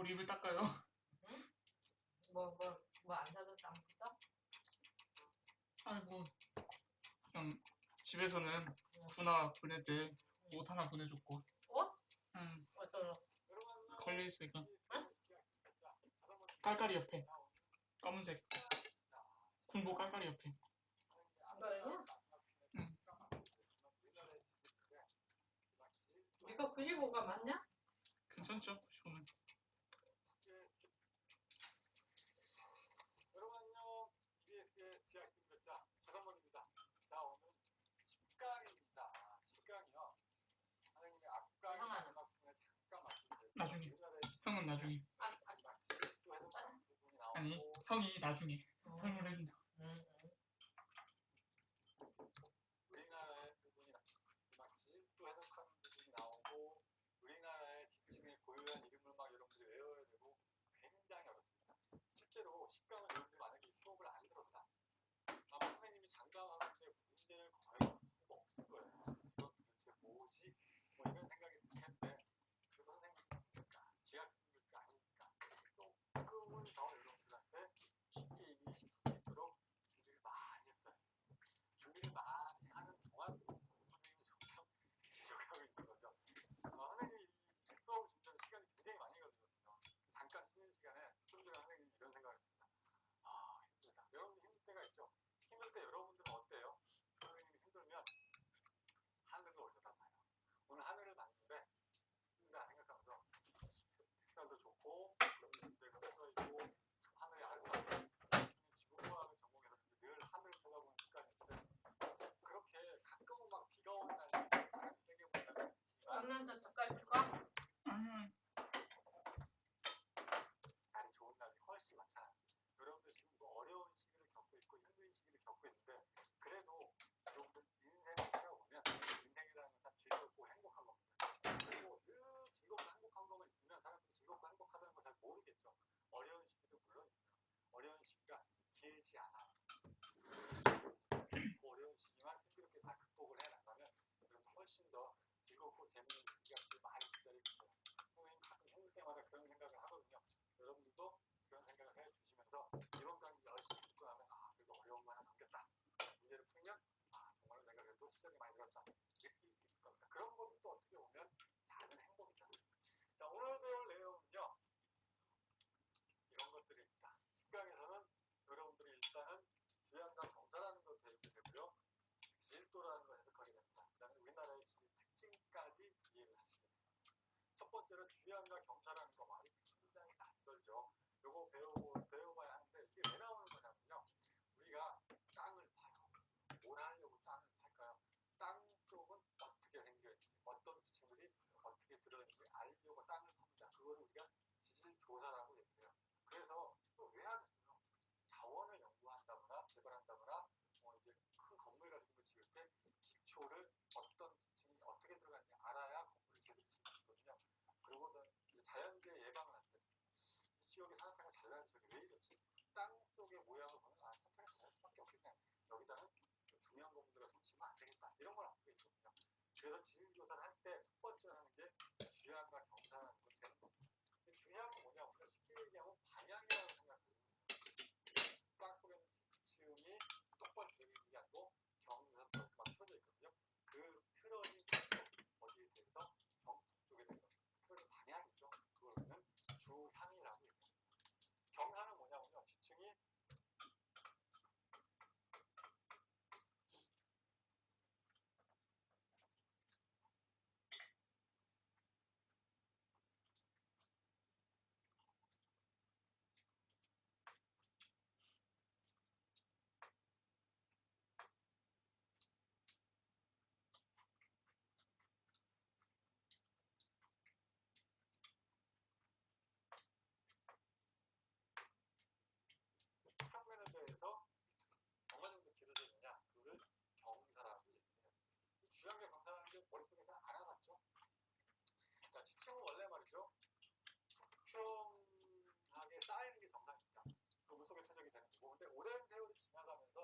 뭘 입을 닦아요? 응? 뭐 안 사줘서 안 붙어? 아니 그냥 집에서는 구나 보낼 때 옷 하나 보내줬고. 옷? 응. 어떤 옷? 걸려있으니까. 응? 깔깔이 옆에 검은색 군복 깔깔이 옆에. 이거요? 응. 이거 95가 맞냐? 괜찮죠? 95는. 여러분 안녕. EBS의 지하 김교자 조상원입니다. 자, 오늘 10강입니다. 10강이요. 선생님이 앞강 음악중에 잠깐 말씀드렸죠. 나중에. 형은 나중에. 아니, 형이 나중에 설명을 해준다. 우리나라의 부분이 막 지식도 해석하는 부분이 나오고 우리나라의 지층의 고유한 이름을 막 여러분들이 외워야 되고 굉장히 어렵습니다. 실제로 10강을 여러분들이 만약에 수업을 안 들었다. 아마 선생님이 장담하는데 문제를 거의 풀 수가 없을 거예요. 이건 도대체 뭐지? 뭐 이런 생각이 들 텐데 그래도 선생님이니까 지하교육이 아니니까 조금은 더 여러분들한테 쉽게 이해할 수 있도록 준비를 많이 했어요. 준비를 많이 하는 동안 선생님이 점점 기적하고 있는 거죠. 선생님이 수업을 준비하는 시간이 굉장히 많이 걸리거든요. 잠깐 쉬는 시간에 좀 전에 선생님이 이런 생각을 했습니다. 아, 힘들다. 여러분들 힘들 때가 있죠. 힘들 때 여러분들은 어때요? 선생님이 힘들면 하늘을 올려다봐요. 오늘 하늘을 봤는데 힘들다 생각하면서 햇살도 좋고 구름들도 떠있고 하늘이 아름답고 지구과학을 전공해서 늘 하늘을 쳐다보는 습관이 있어요. 그렇게 가끔은 막 비가 오는 날이 바람이 세게 부는 날이 있지만 엄마한테 젓갈 줄까? 날이 좋은 날이 훨씬 많잖아요. 여러분들 지금 어려운 시기를 겪고 있고 힘든 시기를 겪고 있는데 그래도 여러분들 인생을 살아보면 인생이라는 건 참 즐겁고 행복한 겁니다. 그리고 늘 즐겁고 행복한 것만 있으면 사람들이 즐겁고 행복하다는 걸 잘 모르겠죠. 어려운 시기도 물론 있어요. 어려운 시기가 길지 않아요. 그 어려운 시기만 힘들게 잘 극복을 해나가면 여러분들 훨씬 더 즐겁고 재밌는 시기가 많이 기다리고 있어요. 선생님 가끔 힘들 때마다 그런 생각을 하거든요. 여러분들도 그런 생각을 해주시면서 이번 강의 열심히 듣고 나면 그래도 어려운 거 하나 넘겼다. 문제를 풀면 정말로 내가 그래도 시간이 많이 들었다. 느낄 수 있을 겁니다. 그런 것도 또 어떻게 보면 작은 행복이죠. 자, 오늘 배울 내용은요. 이런 것들입니다. 10강에서는 여러분들이 일단은 주양과 경사라는 걸 배우게 되고요. 지질도라는 걸 해석하게 됩니다. 그 다음에 우리나라의 지질 특징까지 이해를 하시게 됩니다. 첫 번째로 주양과 경사라는 거 말이 굉장히 낯설죠. 요거 배워봐야 하는데 이게 왜 나오는 거냐면요. 우리가 땅을 파요. 뭘 하려고 땅을 팔까요? 땅 쪽은 어떻게 생겨있지, 어떤 지층들이 어떻게 들어있는지 알려고 땅을 팝니다. 그거를 우리가 지질조사라고 얘기해요. 그래서 또 왜 하겠어요? 자원을 연구한다거나 개발한다거나 이제 큰 건물 같은 거 지을 때 기초를 어떤 지층이 어떻게 들어가는지 알아야 건물을 제대로 지을 수 있거든요. 그러고는 자연재해 예방을 할 때 이 지역에 산업화가 잘 나는 지역이 왜 이렇지? 땅 쪽의 모양을 보면 산업화가 잘 날 수밖에 없겠네. 여기다는 좀 중요한 건물들을 설치면 안 되겠다. 이런 걸 알 수가 있거든요. 그래서 지질조사를 할 때 첫 번째 하는 게 주양과 경사라는 걸 되는 겁니다. 주양은 뭐냐면 쉽게 얘기하면 방향이라고 생각하거든요. 땅 속에 있는 지층이 똑바로 들어있는 게 아니고 경사처럼 막 쳐져 있거든요. 그 틀어진 어디에 대해서 정쪽에 대해서 틀어진 방향이죠. 그거는 주향이라고 얘기합니다. 경사는 뭐냐면요. 지층이 평면에 대해서 얼마 정도 길어져 있느냐, 그거를 경사라고 얘기해요. 이 주양과 경사라는 게 머릿속에서 알아봤죠? 자, 지층은 원래 말이죠. 수평하게 쌓이는 게 정상입니다. 그 물속에 천적이 되는 거고, 근데 오랜 세월이 지나가면서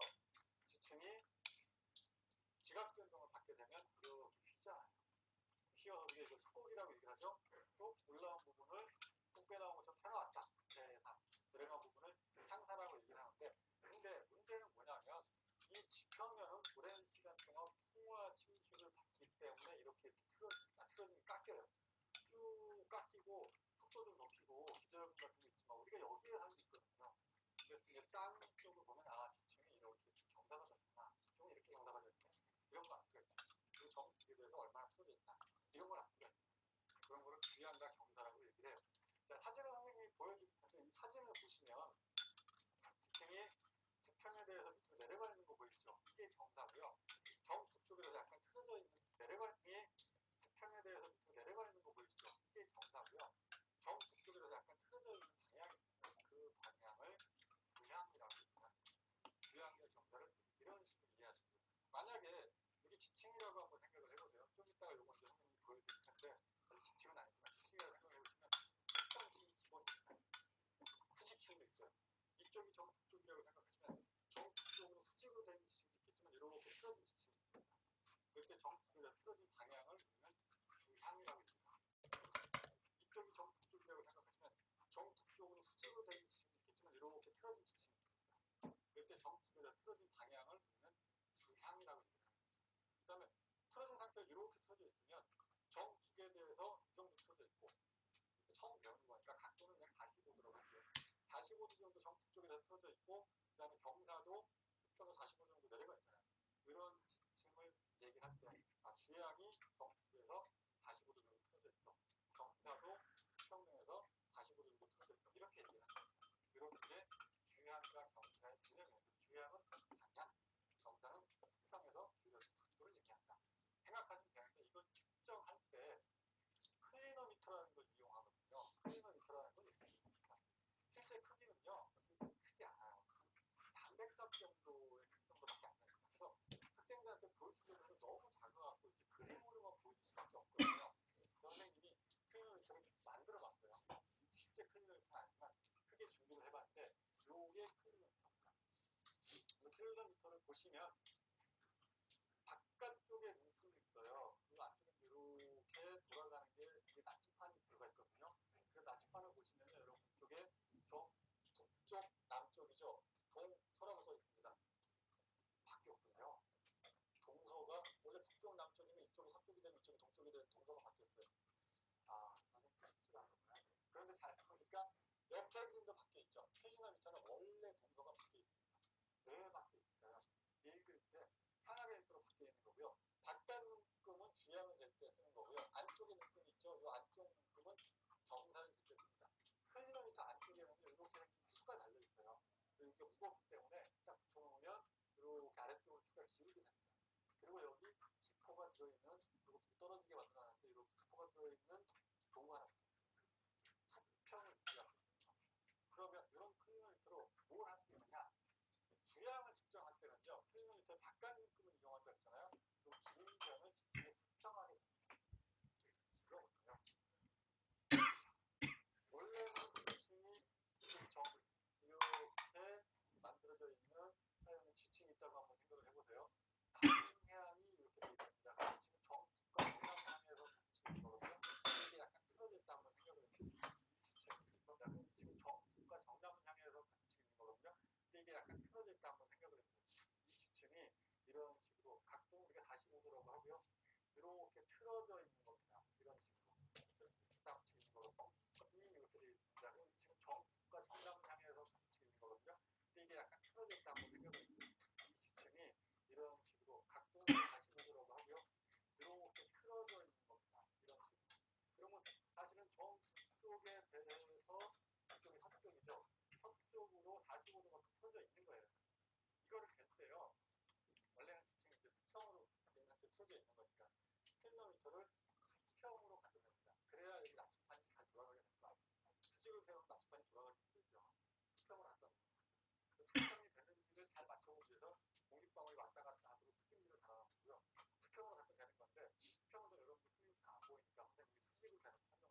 지층이 지각 변동을 받게 되면 이렇게 휘잖아요. 휘어서 우리가 이거 스곡이라고 얘기를 하죠. 또 올라온 부분을 꼭 빼나온 것처럼 습도 좀 높이고 기저효과 같은 거 있지만 우리가 여기에 할 수 있거든요. 그래서 이제 땅 쪽을 보면 지층이 이렇게 경사가 졌구나, 지층이 이렇게 경사가 졌네, 이런 거 알 수가 있죠. 그리고 정축에 대해서 얼마나 틀어져 있다, 이런 걸 알 수가 있죠. 그런 거를 귀환과 경사라고 얘기를 해요. 자, 사진을 선생님이 보여드릴 텐데 이 사진을 보시면 지층이 수평에 대해서 밑으로 내려가 있는 거 보이시죠? 이게 경사고요. 정북쪽에서 약간 틀어져 있는 수평에 대해서 밑으로 내려가 있는 거 보이시죠? 이게 경사고요. 정북쪽에서 약간 틀어져 있는 방향이 있어요. 그 방향을 부향이라고 합니다. 부향과 경사를 이런 식으로 이해하시면 돼요. 만약에 여기 지층이라고 한번 생각을 해보세요. 좀 이따가 요거 이제 선생님이 보여드릴 텐데 사실 지층은 아니지만 지층이라고 생각을 해보시면 특성층이 기본입니다. 수직층도 있어요. 이쪽이 정북쪽이라고 생각하시면 정북쪽으로 수직으로 된 지층도 있겠지만 이렇게 틀어진 지층이 있습니다. 그때 정북쪽에서 틀어진 방향을 우리는 주향이라고 합니다. 이쪽이 정북쪽이라고 생각하시면 정북쪽으로 수직으로 된 지층도 있겠지만 이렇게 틀어진 지층이 있습니다. 그때 정북에서 틀어진 방향을 우리는 주향이라고 합니다. 그 다음에 틀어진 상태로 이렇게 틀어져 있으면 정북에 대해서 이 정도 틀어져 있고 처음 배우는 거니까 각도는 그냥 45도라고 할게요. 45도 정도 정북쪽에서 틀어져 있고 그 다음에 경사도 수평으로 45도 정도 내려가 있잖아요. 이런 지층을 얘기할 때 주향이 정북에서 45도 정도 틀어져 있어, 경사도 수평에서 45도 정도 틀어져 있어, 이렇게 얘기를 합니다. 이렇게 주향과 경사의 개념이에요. 주향은 방향, 경사는 수평에서 기울어진 각도를 얘기한다. 생각하시면 되는데 이걸 측정할 때 클리노미터라는 걸 이용하거든요. 클리노미터라는 건 이렇게 있습니다. 실제 크기는요, 크지 않아요. 단백탑 정도의 크 정도밖에 안 됩니다. 그래서 학생들한테 보여주려고 해도 너무 작아갖고 이렇게 그림으로만 보여줄 수밖에 없거든요. 선생님이 클리노미터를 만들어 봤어요. 실제 클리노미터는 아니지만 크게 준비를 해봤는데 요게 클리노미터입니다. 클리노미터를 보시면 바깥쪽에 뭉텅이 있어요. 그 안쪽에 이렇게 돌아가는 게 이게 나침판이 들어가 있거든요. 그 나침판을 보시면 여러분 이쪽에 북쪽, 남쪽이죠. 동서라고 써 있습니다. 바뀌었군요. 동서가 원래 북쪽, 남쪽이면 이쪽이 서쪽이 되면 이쪽이 동쪽이 되면 동서가 바뀌었어요. 선생님 쉽지가 않구나. 그런데 잘 보니까 옆에 그림도 바뀌어 있죠. 클리노미터는 원래 동서가 바뀌어 있습니다. 왜 바뀌어 있을까요? 읽을 때 하나의 일도로 바뀌어 있는 거고요. 바깥 눈금은 주향을 잴 때 쓰는 거고요. 안쪽에 눈금 있죠. 이 안쪽 눈금은 경사를 잴 때 씁니다. 클리노미터 안쪽에는 이렇게 생긴 추가 달려 있어요. 이게 무겁기 때문에 딱 붙여놓으면 이렇게 아래쪽으로 추가 기울게 됩니다. 그리고 여기 기포가 들어있는, 그리고 떨어지게 만들어놨는데 이렇게 기포가 들어있는 도구 하나 붙어있어요. 수평을 유지하고 있습니다. 그러면 이런 클리노미터로 뭘 할 수 있느냐? 주향을 측정할 때는요, 클리노미터의 바깥 눈금을 이용한다 했잖아요. 그 긴 변을 지층에 수평하게 됩니다. 이거거든요. 원래는 지층이 이렇게 만들어져 있는 지층이 있다고 한번 생각을 해보세요. 방향이 이렇게 되어 있습니다. 지금 정북과 동남향에서 지층이 있거든요. 이게 약간 틀어져 있다 한번 생각을 해보세요. 지금 정북과 정남향에서 지층이 있는 거거든요. 근데 이게 약간 틀어져 있다 한번 생각을 해보세요. 이 지층이 이런 식으로 각도 우리가 45도라고 하고요. 이렇게 틀어져 있는 겁니다. 이런 식으로 딱 붙여 있는 거고 이렇게 되어 있습니다. 그럼 지금 정북과 정남향에서 지층이 있는 거거든요. 근데 이게 약간 틀어져 있다 한번 생각을 해보세요. 이 지층이 이런 식으로 각도는 45도라고 하고요. 이렇게 틀어져 있는 겁니다. 이런 식으로. 그러면 사실은 정북쪽에 대해서 이쪽이 서쪽이죠. 서쪽으로 45도가 틀어져 있는 거예요. 이거를 잴 때요. 원래는 지층이 이제 수평으로 된 상태 틀어져 있는 거니까 클리노미터를 수평으로 가져옵니다. 그래야 여기 나침판이 잘 돌아가게 됩니다. 수직을 세우면 나침판이 돌아가기 힘들죠. 수평을 갖다 놓는 겁니다. 그 수평이 되는지를 잘 맞춰보기 위해서 공기방울이 왔다 갔다 하도록 수직미를 달아놨고요. 수평으로 갖다 대는 건데 수평은 여러분들 크게 잘 안 보이니까 선생님이 수직을 대는 설명을 해볼게요.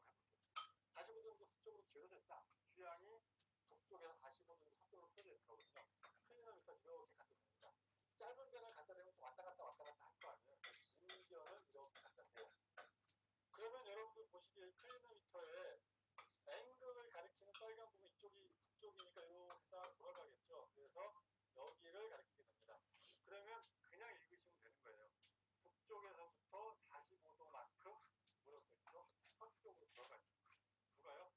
45도 정도 서쪽으로 기울어져 있다. 주향이 북쪽에서 45도 정도 서쪽으로 틀어져 있는 거거든요. 클리노미터 이렇게 갖다 댑니다. 짧은 변을 갖다 대면 좀 왔다 갔다 할 거 아니에요. 긴 변을 이렇게 갖다 대요. 그러면 여러분들 보시기에 클리노미터에 앵글을 가리키는 빨간 부분 이쪽이 북쪽이니까 이렇게 싹 돌아가겠죠. 그래서 여기를 가리키게 됩니다. 그러면 그냥 읽으시면 되는 거예요. 북쪽에서부터 45도만큼 뭐라고 했죠? 서쪽으로 들어가요. 누가요?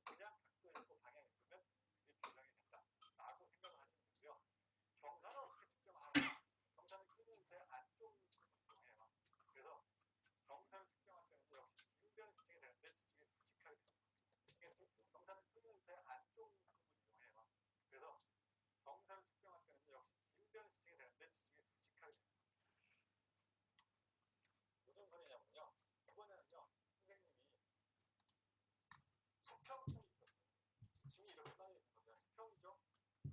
때 그냥 각도 있고 방향이 있으면 그게 규정이 된다라고 생각을 하시면 되고요. 경사는 어떻게 측정하느냐? 경사는 끊임새 안쪽 눈금을 이용해요. 그래서 경사를 측정할 때는 역시 빈변 지칭이 되는데 지칭이 수직하게 됩니다. 경사는 끊임새 안쪽 눈금을 이용해요. 그래서 경사를 측정할 때는 역시 빈변 지칭이 되는데 지칭이 수직하게 됩니다. 무슨 소리냐면요. 이번에는요, 선생님이 수평층이 있었어요. 지층이 이렇게 쌓여 있는 거죠. 수평이죠.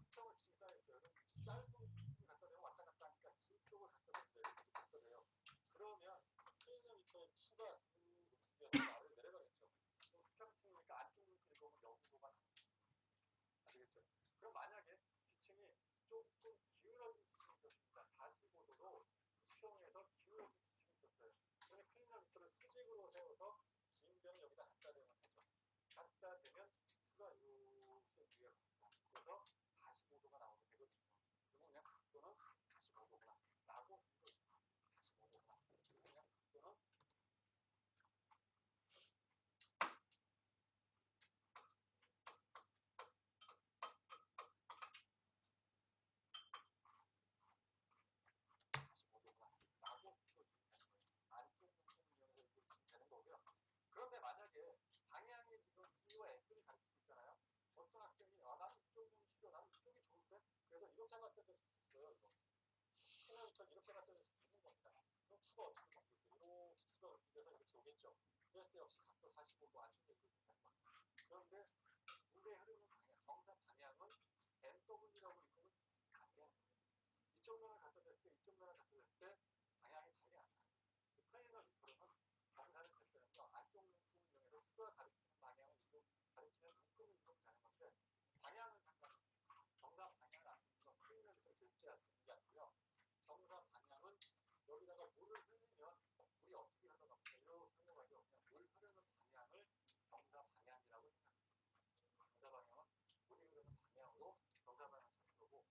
수평을 지층이 쌓여 있어요. 그럼 짧은 지층을 갖다 대면 왔다 갔다 하니까 긴 쪽을 갖다 대면 이렇게 갖다 대요. 그러면 km의 추가 수 움직여서 아래로 내려가겠죠. 그럼 수평층이니까 안쪽 눈길이 보면 여기로만 아시겠죠? 그럼 만약에 지층이 조금 기울어진 지층이 있었습니다. 45도로 수평에서 기울어진 지층이 있었어요. 그러면 클리너미터를 수직으로 세워서 긴 변을 여기다 갖다 대면 되죠. 갖다 대면 추가 이렇게 위에 갑니다. 그래서 45도가 나오게 되거든요. 그러면 그냥 각도는 45도구나 라고 이거 45도구나. 그냥 각도는 라고 안쪽 눈금을 이용해서 이걸 되는 거고요. 그런데 만약에 방향이 지금 E와 X를 가리키고 있잖아요. 어떤 학생이 나는 이쪽은 싫어, 나는 이쪽이 좋은데 그래서 이렇게 갖다 댈 수 있어요. 이거 키로미터 이렇게 갖다 댈 수 있는 겁니다. 그럼 추가 어떻게 바뀌겠어요? 이렇게 추가 움직여서 이렇게 오겠죠. 그랬을 때 역시 각도 45도 안쪽에 이렇게 된다는 겁니다. 그런데 물의 흐르는 방향, 정사 방향은 NW라고 이거는 반대하는 거예요. 이쪽 면을 갖다 댈 때, 이쪽 면을 갖다 댈 때 방향이 달리 나타나요. 플레이너 리퍼는 경사를 댈 때는요, 안쪽 눈금을 이용해서 수가 가리키는 방향을 가리키는 눈금을 이용하는 건데, 방향은 상관없어요. 정사 방향을 안 쓰는 건 플레이너 리퍼를 절대 안 쓰는 게 아니고요. 정사 방향은 여기다가 물을 흘리면 물이 어떻게 흘러갑니까? 이렇게 흘러가죠. 그냥 물 흐르는 방향을 정사 방향이라고 생각하세요. 정사 방향은 물이 흐르는 방향으로 정사 방향을 찾는 거고,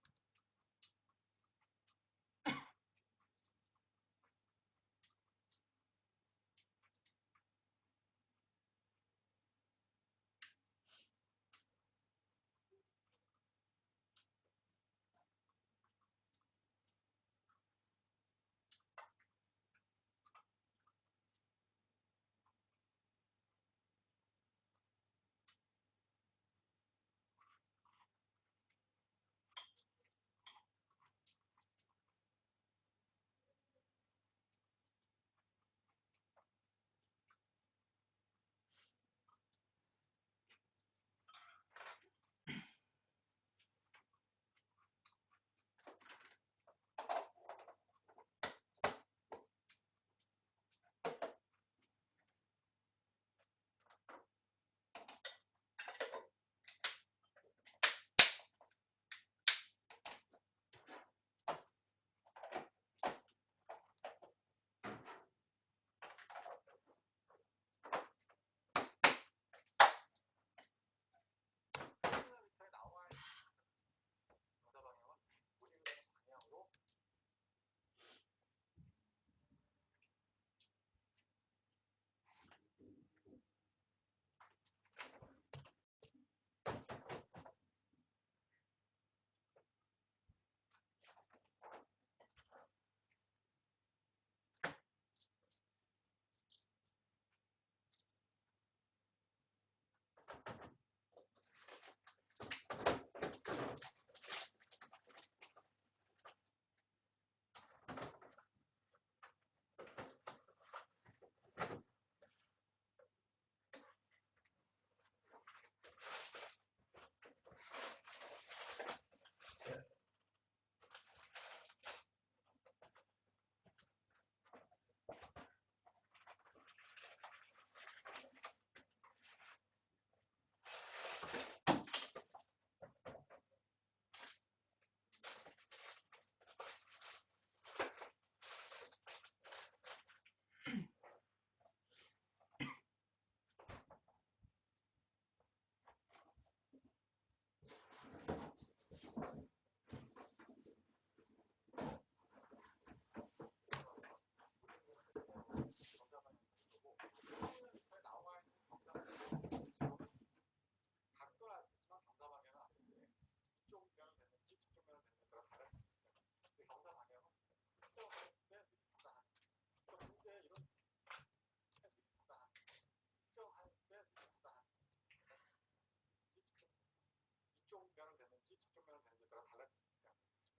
이쪽 면은 됐는지 저쪽 면은 됐는지 따라 달라질 수 있어요.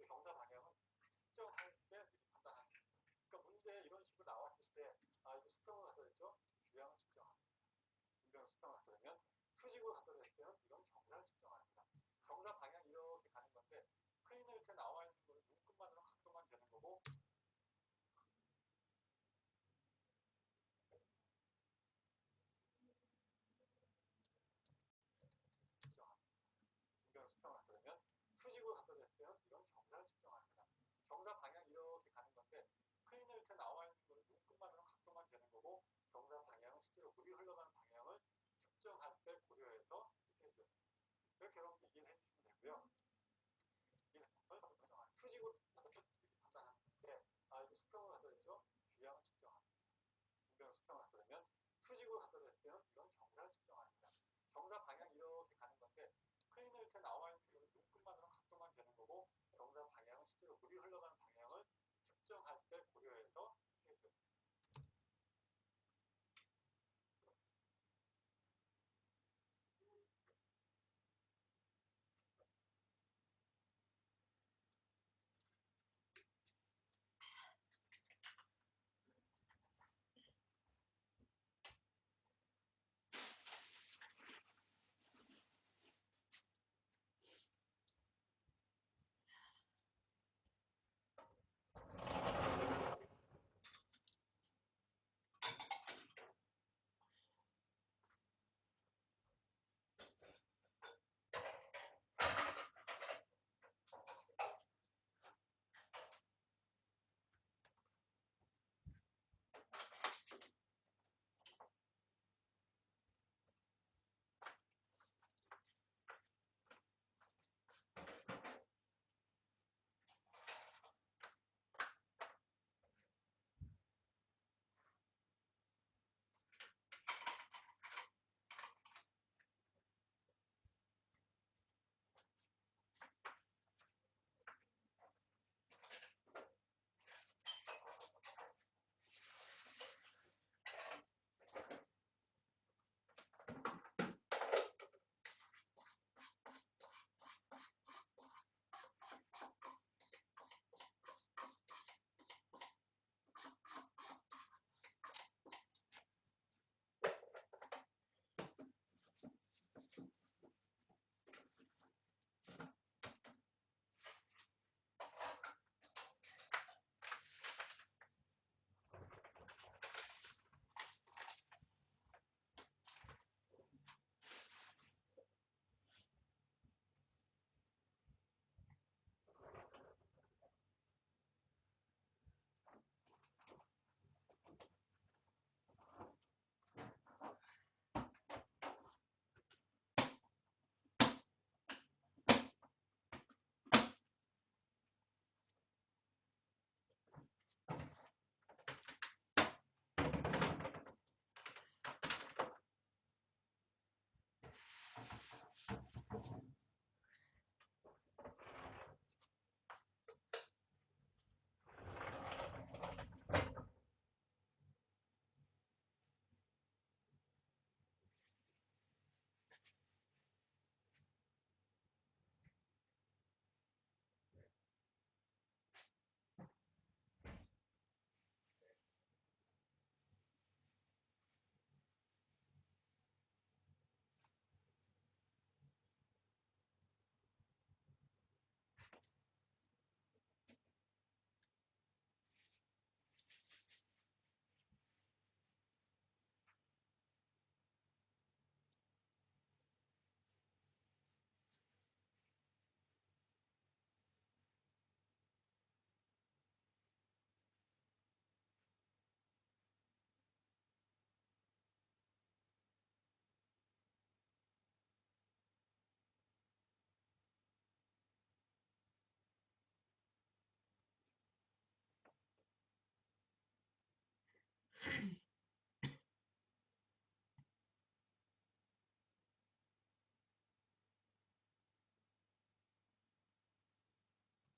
경사 방향은 측정할 때 미리 판단하는 거예요. 그러니까 문제에 이런 식으로 나왔을 때 이거 수평을 갖다 댔죠? 주양을 측정합니다. 분변 수평을 갖다 대면 수직으로 갖다 댔을 때는 이건 경사를 측정합니다. 경사 방향 이렇게 가는 건데 크레인을 이렇게 나와 있는 거는 눈끝만으로 각도만 재는 거고 분변 수평을 갖다 대면 수직으로 갖다 댔을 때는 이건 경사를 측정합니다. 경사 방향 이렇게 가는 건데 크레인을 이렇게 나와 있는 거는 눈끝만으로 각도만 재는 거고 경사 방향은 실제로 물이 흘러가는 방향을 측정할 때 고려해서 이렇게 해줘요. 이렇게 여러분들 이해를 해주시면 되고요. 수직으로 판단하는데 이거 수평을 갖다 댔죠? 주양을 측정합니다. 분변 수평을 갖다 대면 수직으로 갖다 댔을 때는 이건 경사를 측정합니다. 경사 방향 이렇게 가는 건데 크레인을 이렇게 나와 있는 거는 눈끝만으로 각도만 재는 거고 경사 방향은 실제로 물이 흘러가는 방향을 측정할 때 고려해서 이렇게 해줘요.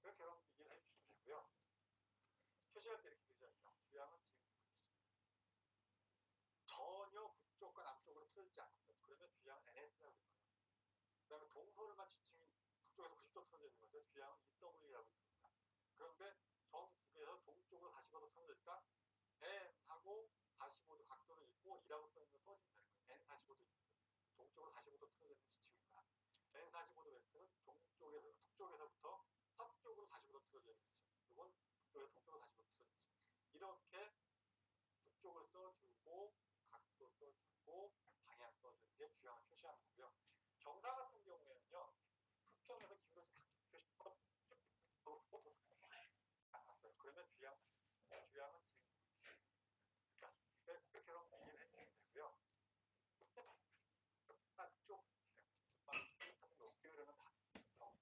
그렇게 여러분들 이해를 해주시면 되고요. 표시할 때 이렇게 되죠. 주양은 지금 전혀 북쪽과 남쪽으로 틀어지지 않았어요. 그러면 주양은 NS라고 그래요. 그 다음에 동서를만 지칭인 북쪽에서 90도 틀어져 있는 거죠. G양은 EW라고 있습니다. 그런데 정북에서 동쪽으로 45도 틀어질까? N하고 45도 각도를 있고 2라고 써있는 거 써주면 되는 거예요. N45도 있죠. 동쪽으로 45도 틀어져 있는 지침입니다. N45도 벡터는 북쪽에서부터 서쪽으로 45도 틀어져 있는 지침. 이건 북쪽에서 동쪽으로 45도 틀어져 있는 지침. 이렇게 북쪽을 써주고 각도 써주고 방향 써주는 게 G양을 표시하는 거고요. 경사 같은 경우에는요. 수평에서 기울어진 각도 표시가 않았어요. 그러면 G양은 지금 이렇게 이해를 해주시면 되고요. 쪽 높게 흐르는 그냥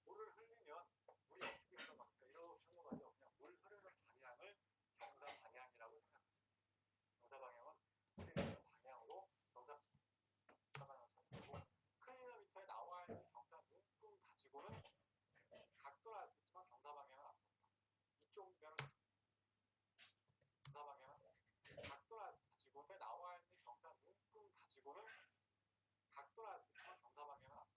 물을 흘리면 물이 어떻게 흘러갑니까? 이렇게 흘러가죠. 그냥 물 흐르는 방향을 경사 방향이라고 생각하세요. 경사 방향은 흐르는 방향으로 경사 방향을 찾고 클리노미터에 나와 있는 경사 눈금 가지고는 각도는 알 수 있지만 경사 방향은 앞섭니다. 이쪽 면은 경사 방향은 각도를 가지고 나와 있는 경사 눈금 가지고는 각도를 알 수 있지만 경사 방향은 앞섭니다.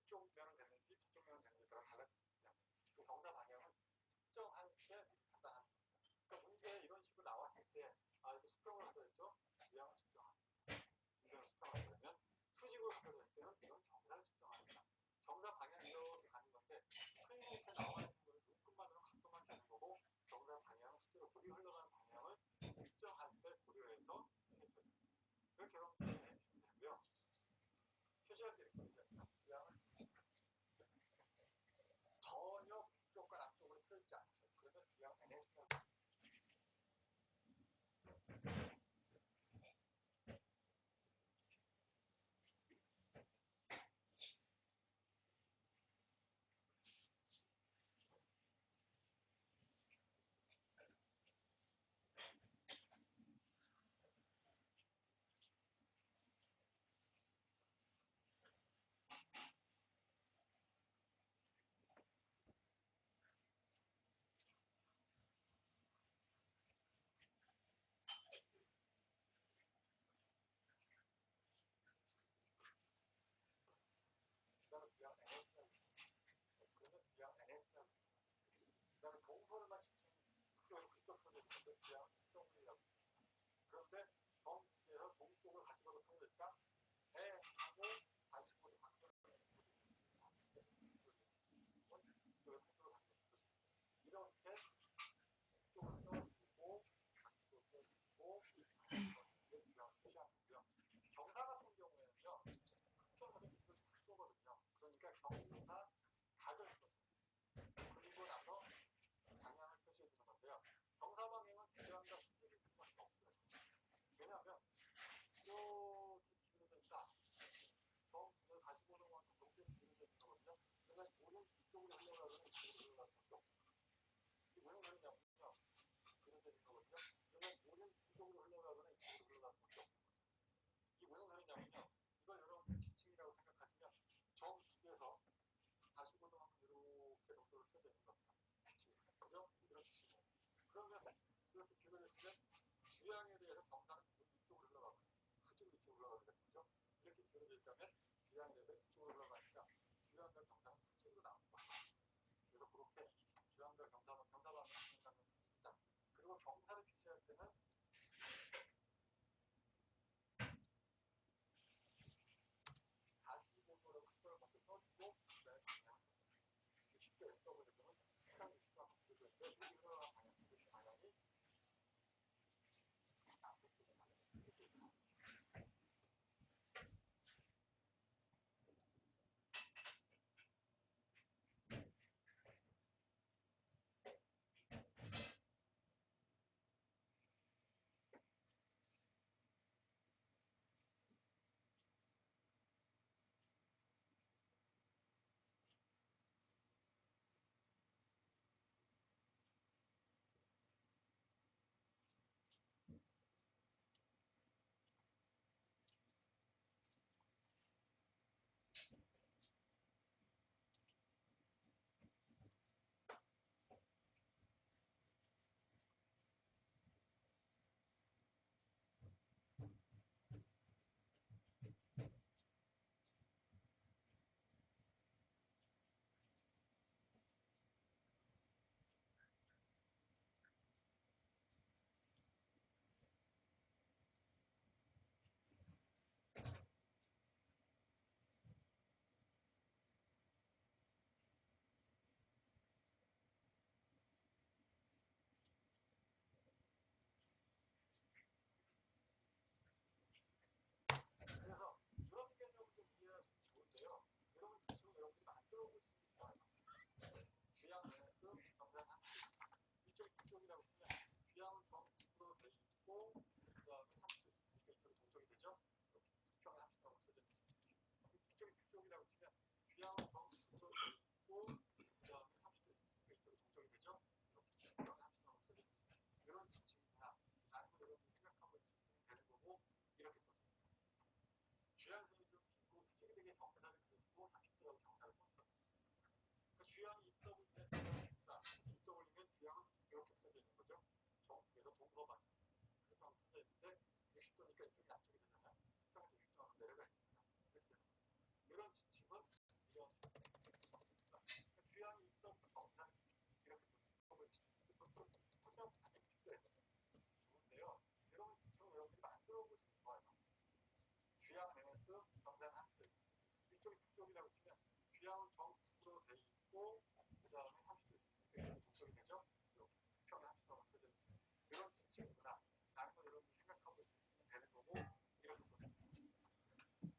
이쪽 면은 됐는지 저쪽 면은 됐는지 따라 달라집니다. 그 경사 방향은 측정할 때 미리 판단하는 겁니다. 그러니까 문제에 이런 식으로 나왔을 때 이거 수평으로 써있죠? G양을 측정합니다. G양을 측정하게 되면 수직으로 바뀌어졌을 때는 이건 경사를 측정합니다. 경사 방향이 이렇게 가는 건데 클리노미터에 나와 있는 거는 눈금만으로 각도만 되는 거고 경사 방향은 실제로 물이 흘러가는 방향을 측정할 때 고려해서 해줘요. 이렇게 여러분 이해해 주시면 되고요. 표시할 때 이렇게 표시합니다. G양을 전혀 북쪽과 남쪽으로 틀지 않죠. 그러면 G양 NS라고 그다음에 G양 NS라고 그러면 G양 NS라고 그다음에 동서를만 지칭 북쪽에서 90도 틀어져 있는데 G양 W라고 그런데 정에서 동쪽을 가지고도 틀어질까? N하고 45도 각도를 이렇게 쪽을 써주고 각도 써주고 G양을 표시하는 거고요. 경사 같은 경우에는요. 수평에서 기울이 싹 쏘거든요. 그러니까 경사 각을 써요. 그리고 나서 방향을 표시해 주는 건데요. 경사 방향은 G양과 분리를 쓸 수밖에 없어요. 왜냐하면 이렇게 기울어져 있다. 정을 45도만큼 동쪽에 기울어져 있는 거거든요. 그러면 물은 이쪽으로 흘러가거나 이쪽으로 흘러갈 수밖에 없어요. 이게 무슨 소리냐면요. 기울어져 있는 거거든요. 그러면 물은 이쪽으로 흘러가거나 이쪽으로 흘러갈 수밖에 없는 거죠. 이게 무슨 소리냐면요. 이걸 여러분들 지침이라고 생각하시면 정북에서 45도만큼 이렇게 동쪽으로 펴져 있는 겁니다. 지침입니다. 그죠? 이런 지침이에요. 그러면 이렇게 기울어졌으면 G양에 대해서 경사는 이쪽으로 흘러가거든요. 수직으로 이쪽으로 흘러가게 되는 거죠. 이렇게 기울어져 있다면 G양에 대해서 이쪽으로 흘러가니까 G양과 경사는 수직으로 나오는 거예요. 그래서 그렇게 G양과 경사방향을 표시하는 수직이다. 그리고 경사를 표시할 때는 45도라고 각도를 먼저 써주고 그다음에 방향을 써줍니다. 이게 쉽게 SW는 시간 60만큼 기울어져 있는데 물이 흘러가는 방향, 그 방향이 남쪽 쪽에 방향 이렇게 나옵니다. 동거반 그래서 한번 써져 있는데 60도니까 이쪽이 앞쪽이 되잖아요. 수평에서 60도 내려가 있습니다. 이렇게 되는 거죠. 이런 지침은 이런 주양이 있던 정상 이렇게 보면 혼자 하기 좋은데요. 이런 지침을 여러분들이 만들어 보시면 좋아요. 주양 마이너스 정상 합들 이쪽이 북쪽이라고 치면 주양은 정북으로 돼 있고 그 다음에 30도 북쪽이 되죠. 이렇게 수평의 합치도가 써져 있어요. 이런 지침이구나 라는 걸 여러분들이 생각하고 있으면 되는 거고 이렇게 써요.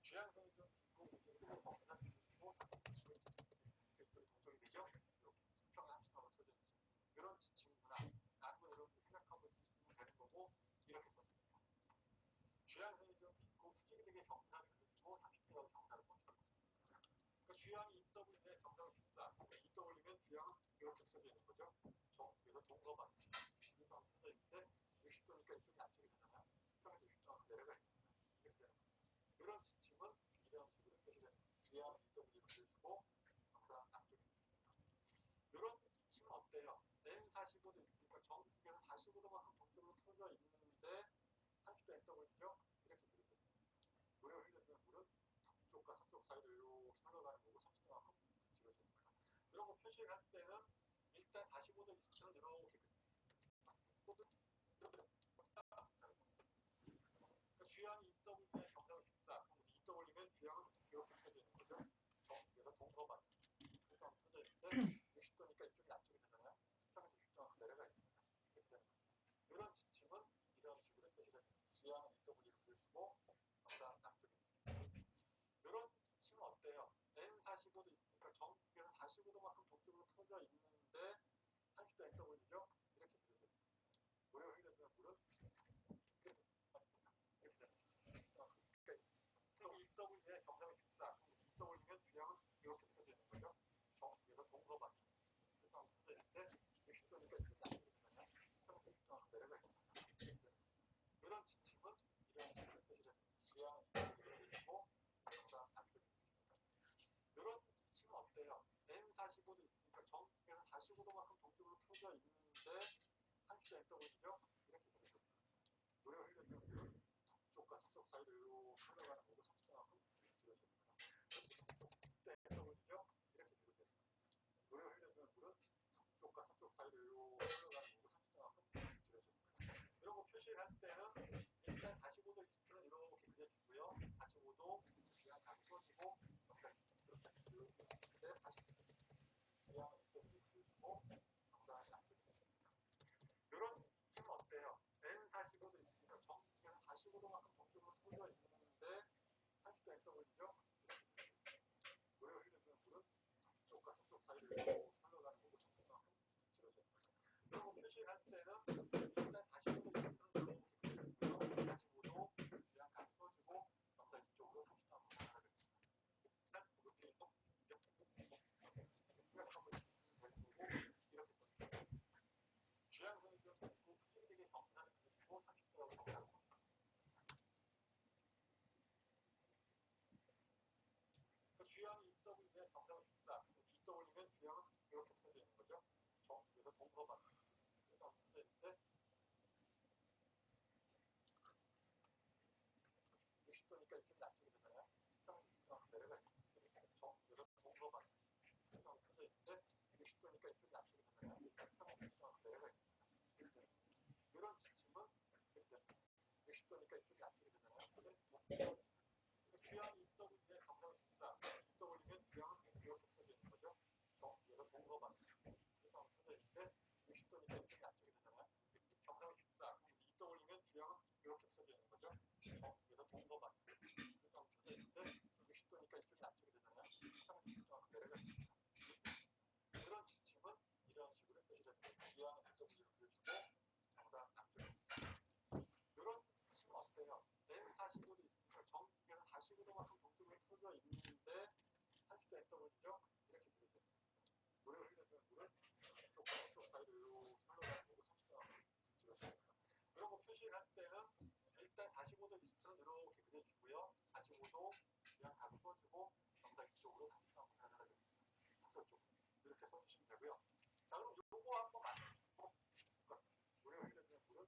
주양선이 좀 있고 북쪽으로 정상 있고 이쪽이 동쪽이 되죠. 이렇게 수평의 합치도가 써져 있어요. 이런 지침이구나 라는 걸 여러분들이 생각하고 있으면 되는 거고 이렇게 써집니다. 주양선이 좀 있고 수직이 되게 경사를 그리고 30도라고 경사를 선출하고 있습니다. 그러니까 주양이 EW에 경사가 쉽다. 그러니까 EW면 주양은 이렇게 써져 있는 거죠. 그래서 동거반 그래서 써져 있는데 60도니까 이쪽이 앞쪽이 되잖아요. 수평에서 60도 내려가 있습니다. 이렇게 되는 거죠. 이런 지침은 이런 식으로 표시되는 주양 EW를 쓰고 경사 앞쪽이 있습니다. 이런 지침은 어때요? N45도 있으니까 전국에서 45도만큼 동쪽으로 터져 있는데 30도 NW죠? 이렇게 그려져요. 물에 흘려주면 물은 북쪽과 서쪽 사이로 이렇게 흘러가는 거고 30도만큼 길어지는 거예요. 이런 거 표시할 때는 일단 45도 이스트는 이렇게 그러니까 주양이 EW에 경사가 쉽다. 그럼 EW면 주양은 이렇게 써져 있는 거죠. 그래서 동거반 그래서 한번 써져 있는데 60도니까 이쪽이 앞쪽이 되잖아요. 수평에서 60도 내려가 있습니다. 이렇게 되는 거죠. 이런 지침은 이런 식으로 표시됩니다. 주양은 EW를 쓰고 경사 앞쪽이 이런 지침은 어때요? N45도 있으니까 전국에서 45도만큼 동쪽으로 터져 있는데 30도 NW죠? 이렇게 그려져요. 물에 흘려주면 물은 이렇게 됩니다. 그럼 EW에 경사가 쉽다. 그럼 EW면 주양은 이렇게 써져 있는 거죠. 전국에서 동거반 그래서 한번 써져 있는데 60도니까 이렇게 앞쪽이 되잖아요. 30도 내려가 있습니다. 이런 지침은 이런 식으로 표시됩니다. 주양은 EW를 쓰고 경사 앞쪽이 이런 지침은 어때요? N45도 있으니까 전국에서 45도만큼 동쪽으로 터져 있는데 30도 NW죠? 이렇게 그려져 물에 흘려주면 물은 북쪽과 서쪽 사이로 이렇게 흘러가는 거고 30도만큼 길어집니다. NW죠? 이렇게 그려져 물에 흘려주면 물은 북쪽과 서쪽 사이로 이렇게 흘러가는 거고 30도만큼 길어집니다. 이런 거 표시할 때는 일단 45도 이스트는 이렇게 그려주고요. 45도 주양 다 써주고 이렇게 주양은 EW를 그려주고 경사는 앞쪽이 됩니다. 이런 지침은 어때요? N45도 있으니까 전국에서 45도만큼 동쪽으로 터져 있는데 30도 NW죠? 물에 흘려주면 물은 북쪽과 서쪽 사이로 흘러가는 거고 30도만큼 길어집니다. 이런 거 표시할 때는 일단 45도 이스트는 이렇게 그려주고요. 45도 주양 다 써주고 경사 이쪽으로 30도만큼 가겠습니다. 일단 이렇게 생각하고 있으면 되는 거고 이렇게 써줍니다. 주양선이 좀 있고 수직이 되게 경사를 그리고 30도라고 경사를 선출합니다. 그 주양이 EW에 경사가 쉽다. EW면 주양은 이렇게 써져 있는 거죠. 그래서 동거반 그래서 한번 써져 있는데 60도니까 이쪽이 앞쪽이 되잖아요. 수평에서 60도 내려가 있습니다. 그래서 동거반 그래서 한번 써져 있는데 60도니까 이쪽이 앞쪽이 되잖아요. 수평에서 60도 내려가 있습니다. 이런 지침은 이렇게 됩니다. 60도니까 이쪽이 앞쪽이 되잖아요. 주양이 EW에 경사가 쉽다. EW면 주양은 이렇게 써져 있는 거죠. 그래서 동거반 그래서 한번 써져 있는데 60도니까 이쪽이 앞쪽이 되잖아요. 경사가 쉽다. EW면 주양은 이렇게 써져 있는 거죠. 그래서 동거반 그래서 한번 써져 있는데 60도니까 이쪽이 앞쪽이 되잖아요. 수평에서 60도 내려가 있습니다. 이런 지침은 이런 식으로 표시됩니다. 주양은 EW를 그려주고 경사 앞쪽이 이런 지침은 어때요? N45도 있으니까 전국에서 45도만큼 동쪽으로 터져 있는데 30도 NW죠? 이렇게 그려져요. 물에 흘려주면 물은 북쪽과 서쪽 사이로 이렇게 흘러가는 거고 30도만큼 길어집니다. 이런 거 표시할 때는 일단 45도 이스트는 이렇게 그려주고요. 45도 주양 각 써주고 경사 이쪽으로 30도만큼 가져가겠습니다. 북서쪽으로 이렇게 써주시면 되고요. 자 그럼 요거 한번 만들고 물에 흘려주면 물은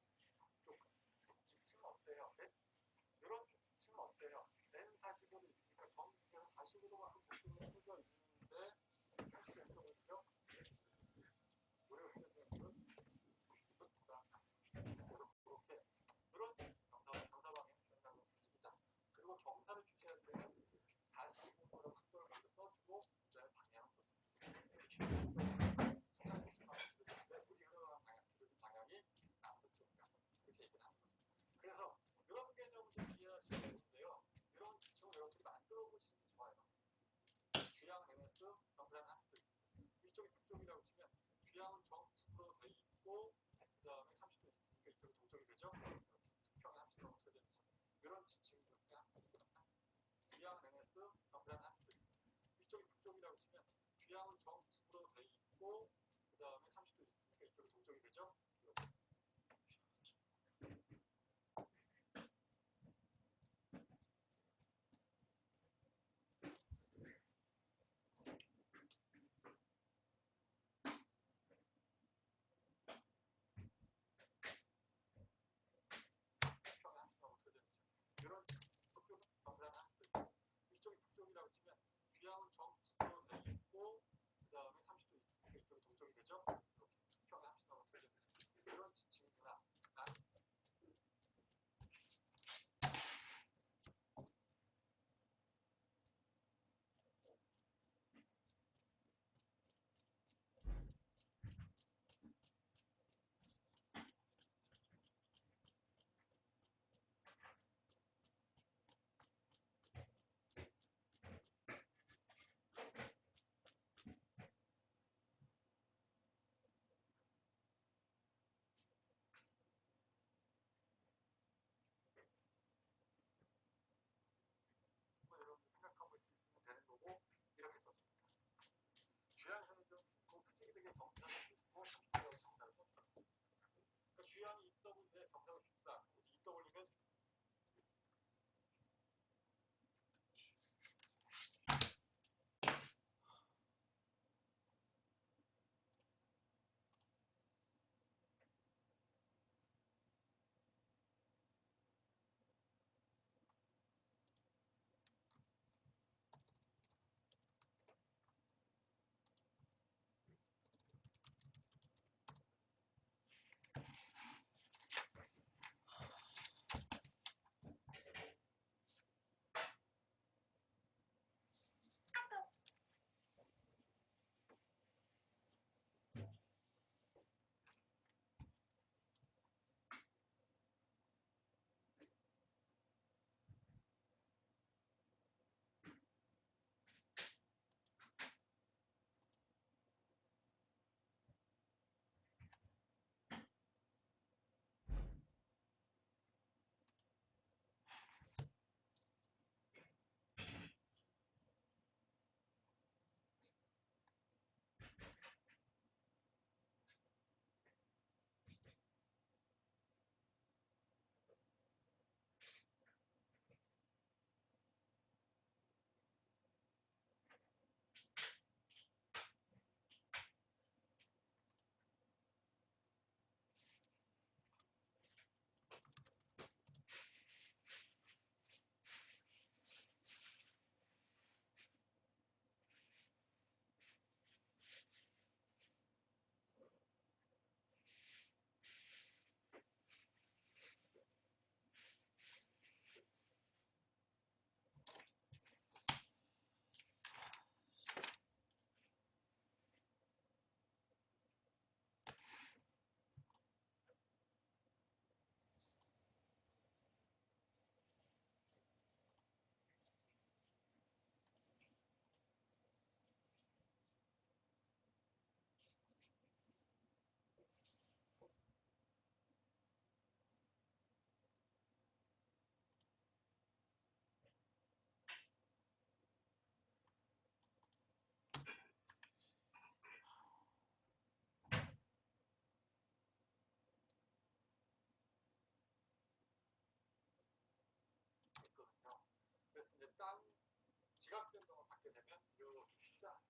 지각변동을 받게 되면 이렇게 쉽지 않아요.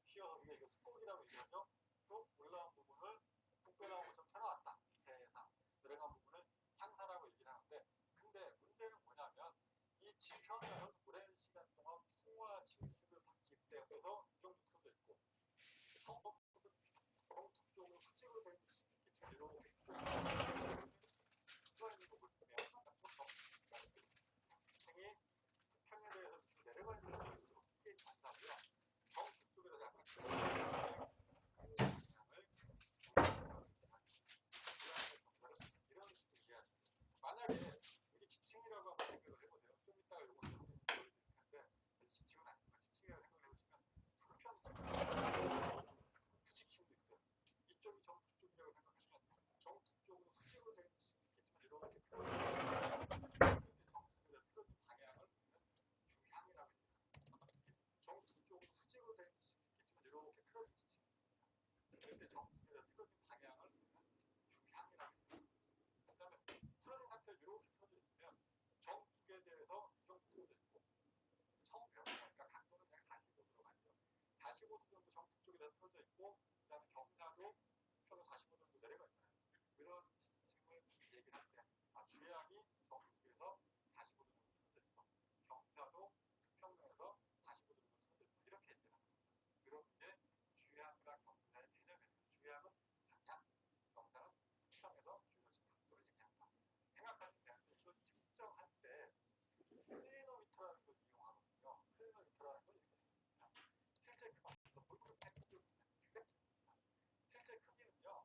휘어서 우리가 이거 스포이라고 얘기하죠. 뚝 올라온 부분을 뚝 빼라고 좀 쳐나왔다. 대상. 내려간 부분을 향사라고 얘기를 하는데, 근데 문제는 뭐냐면 이 지평면은 오랜 시간 동안 풍화 침습을 받기 때문에 이 정도 틀어져 있고, 정북쪽으로 수직으로 되어 있을 수 있겠지만 이렇게 틀어 있는 거 보면 지층이 수평에 대해서 밑으로 내려가 있는 것으로 크게 만나고요. 정북쪽에서 약간 이런 식으로 이해하시면 돼요. 만약에 이게 지층이라고 한번 생각을 해보세요. 좀 이따가 이거 좀 보여드릴 텐데, 지층은 아니지만 지층이라고 생각을 해보시면 수평 수직층도 있어요. 이쪽이 정북쪽이라고 생각하시면 정북쪽으로 수직으로 되어 있을 수 있겠지만 이렇게 틀어진 틀어진 방향을 우리는 주향이라고 얘기합니다. 정북쪽으로 수직으로 되어 있을 수 있겠지만 이렇게 틀어진 지층. 이럴 때 정북에서 틀어진 방향을 우리는 주향이라고 얘기합니다. 그다음에 틀어진 상태로 이렇게 틀어져 있으면 정북에 대해서 이 정도 틀어져 있고, 처음 배웠으니까 각도는 그냥 45도로 가죠. 45도 정도 정북쪽에다 틀어져 있고, 그다음에 경사도 수평은 45도 정도 내려가 있잖아요. 그런 지층을 얘기를 할 때, 주향이 정북에서 45도 정도 틀어져 있어. 경사도 수평면에서 45도 정도 틀어져 있어. 이렇게 얘기를 합니다. 그런 게 주향과 경사의 개념이에요. 주향은 방향, 경사는 수평에서 기울어진 각도를 얘기한다. 생각하시면 되는데, 이걸 측정할 때 클리노미터라는 걸 이용하거든요. 클리노미터라는 건 이렇게 생겼습니다. 실제 실제 크기는요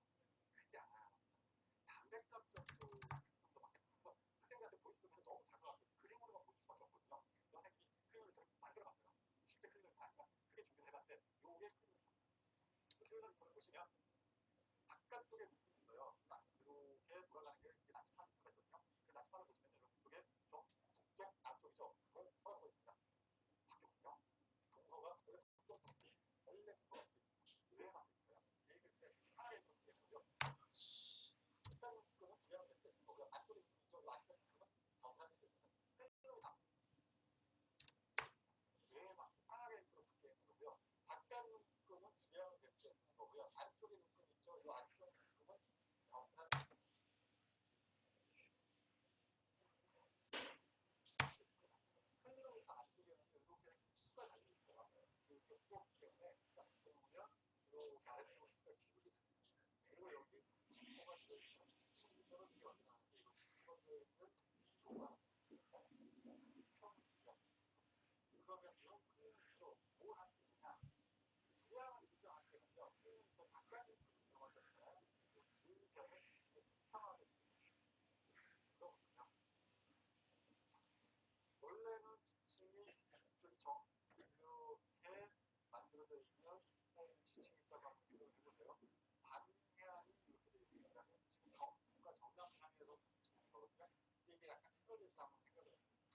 크지 않아요. 단백답 정도밖에 없어서 학생들한테 보여주면 너무 작아가지고 그림으로만 보일 수밖에 없거든요. 선생님이 클리노미터를 만들어봤어요. 실제 클리노미터 아니라 크게 준비를 해봤는데 요게 클리노미터. 클리노미터를 보시면 바깥쪽에 묶음이 있어요. 딱 이렇게 돌아가는 게 이게 나치판 밑으로 있거든요. 그 나치판을 보시면 여러분 이게 좀 북쪽 남쪽이죠. 동서가 서 있습니다. 바뀌었군요. 동서가 원래 북쪽 원래 동서가 왜 바뀌었어요? 얘기할 때 하나의 그렇게 되고요. 일단 그거는 주양을 냈을 때 거기가 안쪽에 있죠. 아시다시피 그러면 정상이 되면 팬으로다. 왜 막 하나의 그렇게 되는 거고요. 바깥 묶음은 주양을 냈을 때 쓰는 거고요. 안쪽에 묶음 있죠. 이 안쪽에 묶음은 정상. 클리노미터 안쪽에는 이렇게 수가 달려있어요. 이렇게 무겁기 때문에 딱 보면 이렇게 아래쪽으로 수가 기울게 됐습니다. 그리고 여기 뭐가 들어있는 이거는 이게 어디 나오는데 이거 이거 들어있는 이거가 그러면 이런 클리노미터로 뭘 할 수 있느냐? 주량을 측정할 때는요. 클리노미터 바깥에 들어갈 때 있잖아요. 물결을 수평하게 그거거든요. 원래는 지층이 이쪽이 이렇게 만들어져 있는 지층이 있다고 한번 생각을 해보세요. 방향이 이렇게 되어 있으니까 지금 정과 정남향에서 지층인 거거든요. 이게 약간 틀어져서 한번 생각을 해보세요.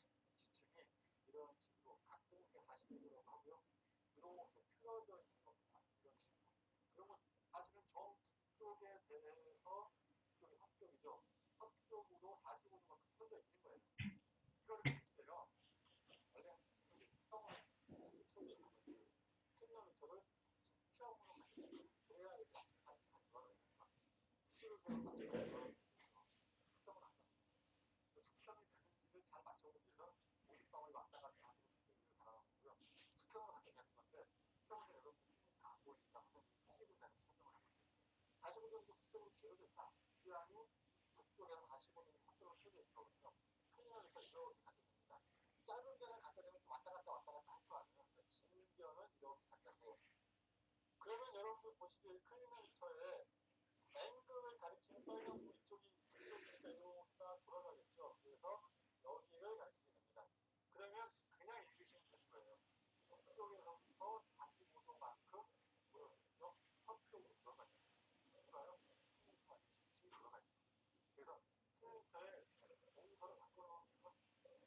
지층이 이런 식으로 각도 45도라고 하고요. 이렇게 틀어져 있는 겁니다. 이런 식으로. 그러면 사실은 정북쪽에 대해서 이쪽이 서쪽이죠. 서쪽으로 45도가 틀어져 있는 거예요. 이거를 볼때요. 원래 지금 수평을 틀어져 있는 거예요. 클리노미터를 수평으로 가지고 그래야 이렇게 나침반이 잘 돌아가니까 수직을 그냥 맞춰서 수평을 한다. 수평이 되는지를 잘 맞춰보기 위해서 모기방울 왔다 갔다 하는 수직을 바라보는 거고요. 수평으로 갖다 되는 건데 수평을 여러분들이 다 안 보이니까 선생님이 수직으로 되는 설명을 하고 있어요. 45도 정도 서쪽으로 기울어져 있다. 주양이 북쪽에서 45도 정도 서쪽으로 펴져 있거든요. 클리노미터 이렇게 갖다 줍니다. 짧은 변을 갖다 대면 왔다 갔다 할 거 아니에요. 긴 변은 이렇게 갖다 대요. 그러면 여러분들 보시기에 클리노미터에 앵글을 가리키는 빨간 불 이쪽이 북쪽이니까 이렇게 싹 돌아가겠죠. 그래서 여기를 가리키게 됩니다. 그러면 그냥 읽으시면 되는 거예요. 북쪽에서부터 45도만큼 보여주겠죠. 서쪽으로 들어가야 돼요. 뭔가요? 클리노미터가 지층이 들어가 있어요. 그래서 클리노미터에 동서를 바꿔놓으면서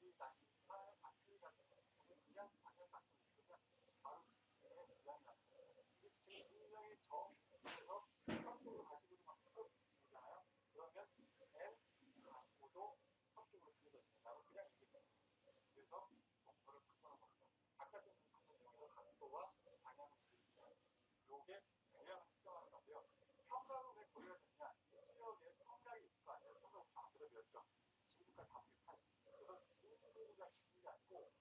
이 나침반의 가치를 갖는 부분을 그냥 방향 바꾸고 있으면 바로 지층의 주양이라는 거예요. 이 지층이 분명히 정에서 서쪽으로 45도만큼 틀어진 지층이잖아요. 그러면 N 45도 서쪽으로 틀어져 있는다고 그냥 얘기해요. 그래서 동서를 바꿔놓은 겁니다. 요게 방향을 측정하는 건데요. 평각은 왜 고려가 되느냐? 이 지역에 평각이 있을 거 아니에요. 평각 다 그려드렸죠. 지금까지 다 비슷한. 그래서 지금까지 비슷한 게 아니고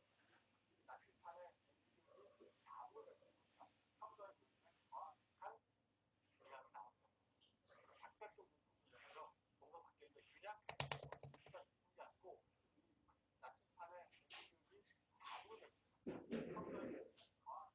낙지판에 이쪽이 4보가 있습니다. 평각을 보시면 정확한 방향이 나옵니다. 바깥쪽 부분에서 뭔가 바뀌는데 그냥 비슷한 게 아니고 낙지판에 이쪽이 4보가 있습니다. 평각을 보시면 정확한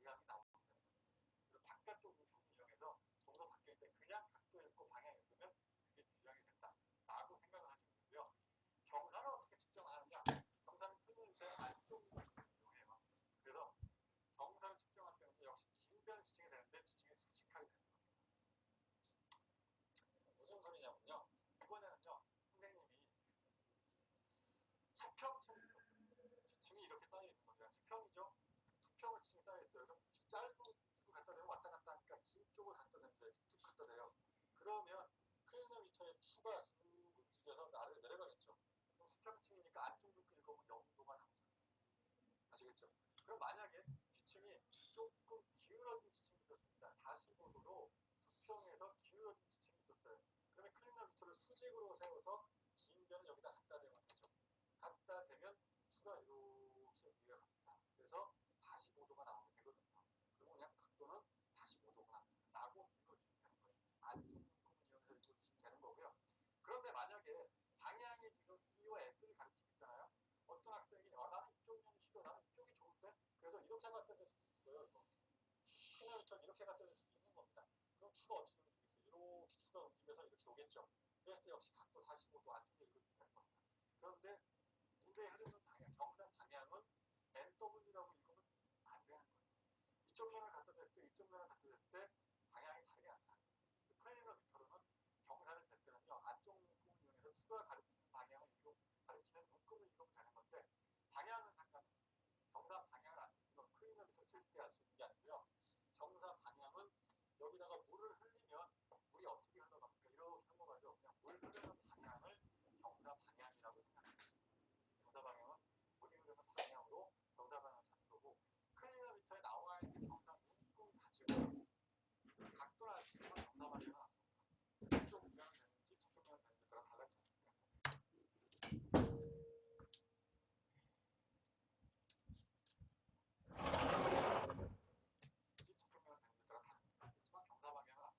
방향이 나옵니다. 그리고 바깥쪽 부분을 이용해서 정도 바뀔 때 그냥 각도 있고 방향이 있으면 그게 지정이 된다라고 생각을 하시면 되고요. 경사를 어떻게 측정하느냐? 경사는 틀림없이 안쪽 부분을 이용해요. 그래서 경사를 측정할 때는 역시 긴변 지칭이 되는데 지칭이 수직하게 되는 겁니다. 무슨 소리냐면요. 이번에는요. 선생님이 수평층이 있었어요. 지층이 이렇게 쌓여 있는 거예요. 수평이죠. 수평을 지층이 쌓여 있어요. 그럼 짧은 쪽을 갖다 대면 왔다 갔다 하니까 긴 쪽을 갖다 대는데 쭉 갖다 대요. 그러면 클리노미터의 추가 쑥 움직여서 아래로 내려가겠죠. 그럼 수평층이니까 안쪽으로 끌고 오면 0도가 나오죠. 아시겠죠? 그럼 만약에 지층이 조금 기울어진 지층이 있었습니다. 45도로 수평에서 기울어진 지층이 있었어요. 그러면 클리노미터를 수직으로 세워서 긴 변을 여기다 갖다 대면 되죠. 갖다 대면 추가 이렇게 위에 갑니다. 그래서 45도가 나오게 되거든요. 그리고 그냥 각도는 45도구나 라고 읽어주시면 되는 거예요. 안쪽 부분을 이용해서 읽어주시면 되는 거고요. 그런데 만약에 방향이 지금 E와 S를 가리키고 있잖아요. 어떤 학생이 나는 이쪽 면이 싫어, 나는 이쪽이 좋은데, 그래서 이렇게 갖다 댈 수도 있어요. 이거. 클리노미터를 이렇게 갖다 댈 수도 있는 겁니다. 그럼 추가 어떻게 움직이겠어요? 이렇게 추가 움직여서 이렇게 오겠죠. 그랬을 때 역시 각도 45도 안쪽에 읽어주면 되는 겁니다. 그런데 물의 흐르는 방향, 정상 방향은 NW라고 읽으면 안 되는 거예요. 이쪽 면을 갖다 댔을 때, 이쪽 면을 갖다 댔을 때 방향이 다르게 나타나요. 클리노미터로는 경사를 잴 때는요, 안쪽 눈금을 이용해서 추가 가리키는 방향을 가리키는 눈금을 이용하면 되는 건데, 방향은 상관없어요. 경사 방향을 안 쓰면 클리노미터를 잴 때 알 수 있는 게 아니고요. 경사 방향은 여기다가 물을 흘리면 물이 어떻게 흘러갑니까? 이렇게 흘러가죠. 그냥 물 흐르는 방향을 경사 방향이라고 생각합니다. 경사 방향은 물이 흐르는 방향으로 경사 방향을 찾는 거고, 클리노미터에 나와 있는 경사 눈금 가지고 각도를 알 수 있는 경사 방향은 안 씁니다. 이쪽 모양 되는지 저쪽 모양 되는지 그랑 달라지는 거예요. 저쪽 모양 되는지 그랑 다르겠지만 경사 방향은 안 씁니다.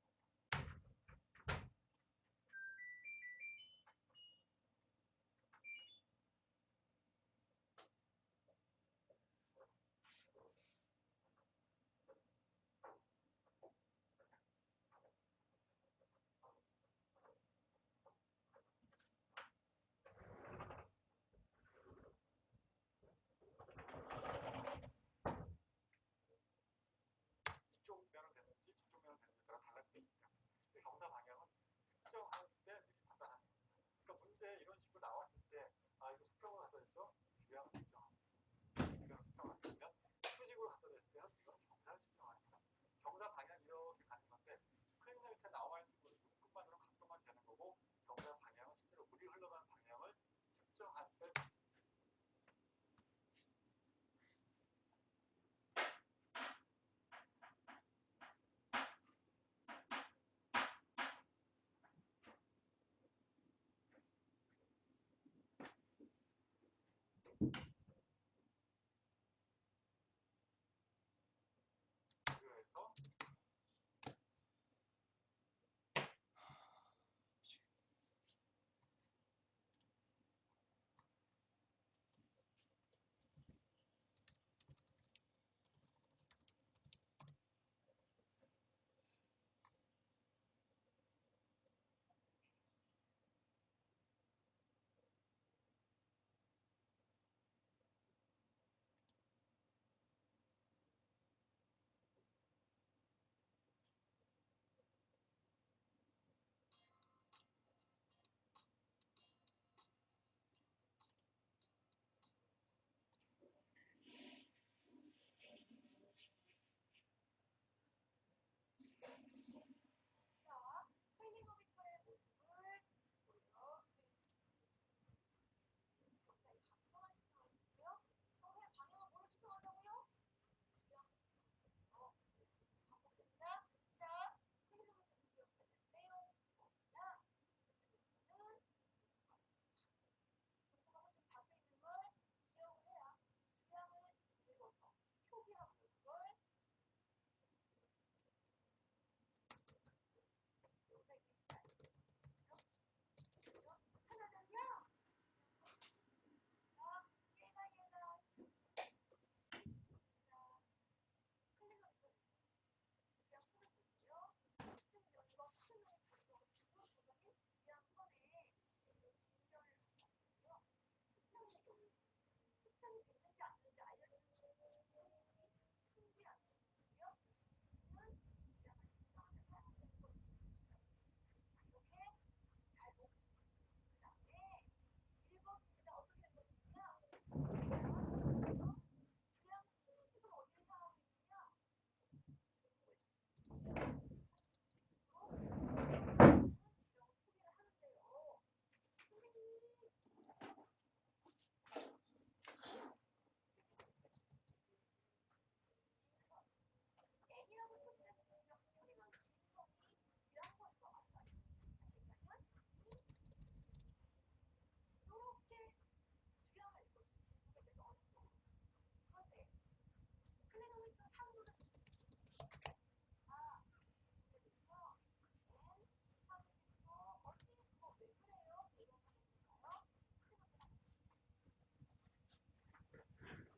그래서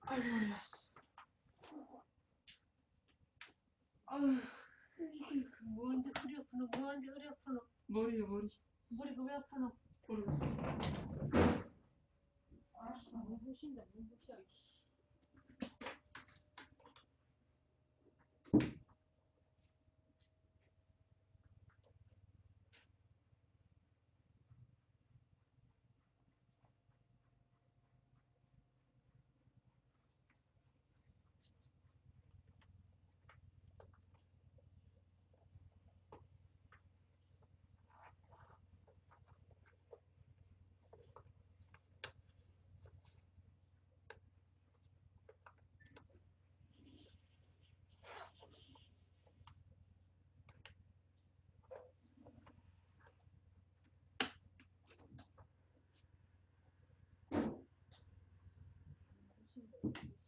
아이고 머리야. 아유 뭔데 그리 아프노? 뭔데 그리 아프노? 머리야 머리. 머리가 왜 아프노? 모르겠어. 눈부신다 눈부셔. 눈부신다.